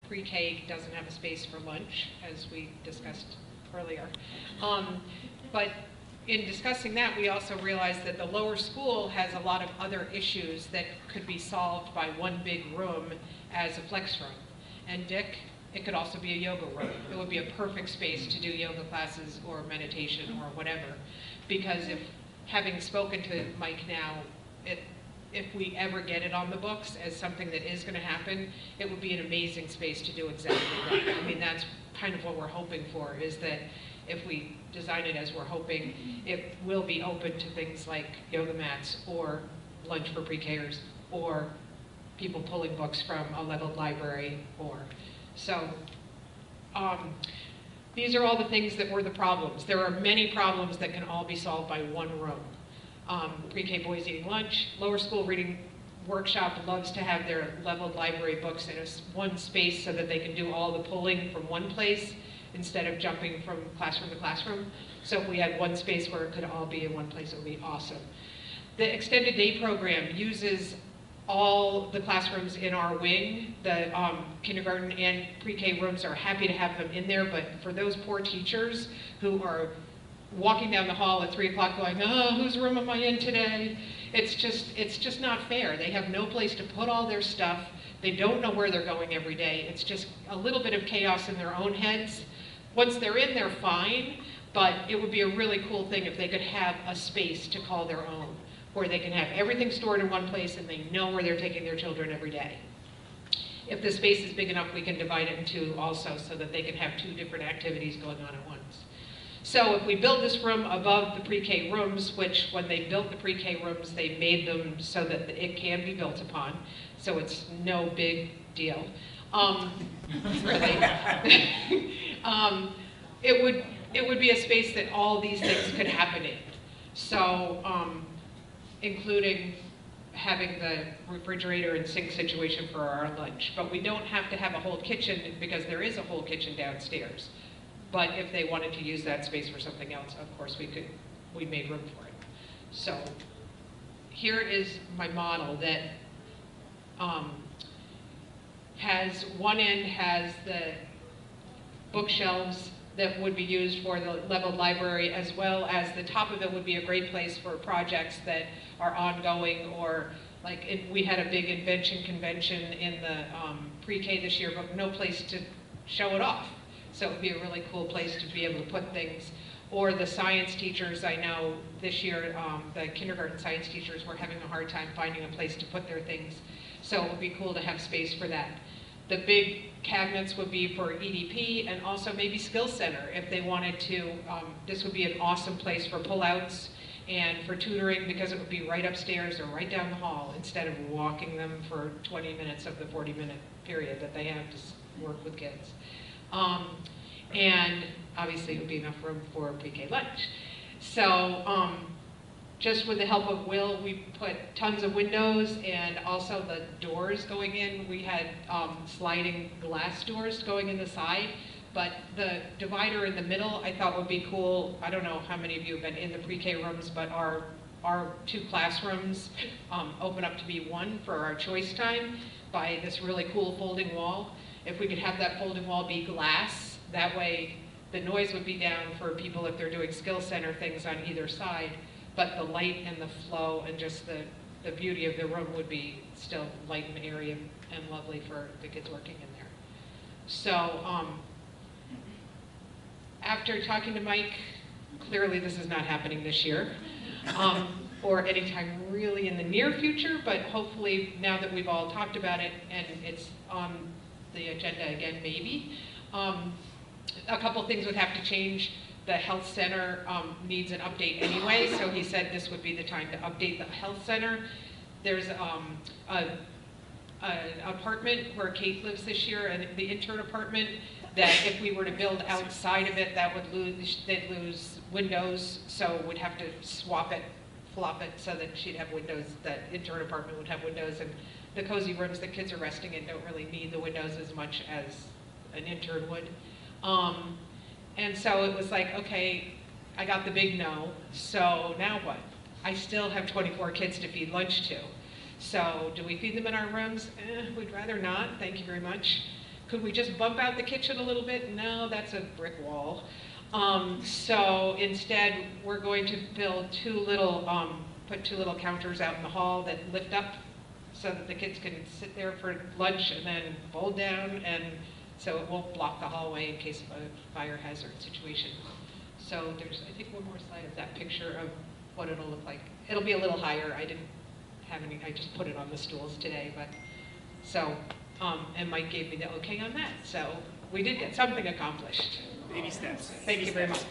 pre-K doesn't have a space for lunch, as we discussed earlier. But in discussing that, we also realized that the lower school has a lot of other issues that could be solved by one big room as a flex room. And Dick, it could also be a yoga room. It would be a perfect space to do yoga classes or meditation or whatever. Because if, having spoken to Mike now, if we ever get it on the books as something that is going to happen, it would be an amazing space to do exactly that. I mean, that's kind of what we're hoping for, is that if we design it as we're hoping, it will be open to things like yoga mats or lunch for pre-Kers or people pulling books from a leveled library so these are all the things that were the problems. There are many problems that can all be solved by one room. Pre-K boys eating lunch, lower school reading workshop loves to have their leveled library books in one space so that they can do all the pulling from one place instead of jumping from classroom to classroom. So if we had one space where it could all be in one place, it would be awesome. The extended day program uses all the classrooms in our wing. The kindergarten and pre-K rooms are happy to have them in there, but for those poor teachers who are walking down the hall at 3 o'clock going, oh, whose room am I in today? It's just not fair. They have no place to put all their stuff. They don't know where they're going every day. It's just a little bit of chaos in their own heads. Once they're in, they're fine, but it would be a really cool thing if they could have a space to call their own, where they can have everything stored in one place and they know where they're taking their children every day. If the space is big enough, we can divide it in two also so that they can have 2 different activities going on at once. So if we build this room above the pre-K rooms, which when they built the pre-K rooms, they made them so that it can be built upon, so it's no big deal. Really. It would be a space that all these things could happen in. So, including having the refrigerator and sink situation for our lunch. But we don't have to have a whole kitchen because there is a whole kitchen downstairs. But if they wanted to use that space for something else, of course we made room for it. So here is my model that has one end has the bookshelves that would be used for the leveled library, as well as the top of it would be a great place for projects that are ongoing, or like we had a big invention convention in the pre-K this year, but no place to show it off. So it would be a really cool place to be able to put things. Or the science teachers, I know this year, the kindergarten science teachers were having a hard time finding a place to put their things. So it would be cool to have space for that. The big cabinets would be for EDP and also maybe Skill Center if they wanted to. This would be an awesome place for pullouts and for tutoring because it would be right upstairs or right down the hall instead of walking them for 20 minutes of the 40-minute period that they have to work with kids. And obviously it would be enough room for pre-K lunch. So just with the help of Will, we put tons of windows and also the doors going in. We had sliding glass doors going in the side, but the divider in the middle I thought would be cool. I don't know how many of you have been in the pre-K rooms, but our 2 classrooms open up to be one for our choice time by this really cool folding wall. If we could have that folding wall be glass, that way the noise would be down for people if they're doing Skill Center things on either side, but the light and the flow and just the beauty of the room would be still light and airy and lovely for the kids working in there. So after talking to Mike, clearly this is not happening this year, or anytime really in the near future, but hopefully now that we've all talked about it and it's on the agenda again, maybe. A couple things would have to change. The health center needs an update anyway, so he said this would be the time to update the health center. There's an apartment where Kate lives this year, and the intern apartment, that if we were to build outside of it, that would they'd lose windows, so we'd have to swap it, flop it, so that she'd have windows, that intern apartment would have windows, and the cozy rooms that kids are resting in don't really need the windows as much as an intern would. And so it was like, okay, I got the big no, so now what? I still have 24 kids to feed lunch to. So do we feed them in our rooms? We'd rather not, thank you very much. Could we just bump out the kitchen a little bit? No, that's a brick wall. So instead, we're going to build put two little counters out in the hall that lift up so that the kids can sit there for lunch and then fold down, and so it won't block the hallway in case of a fire hazard situation. So there's, I think, one more slide of that picture of what it'll look like. It'll be a little higher. I didn't have any, I just put it on the stools today, but so, and Mike gave me the okay on that. So we did get something accomplished. Baby steps. Thank you very much.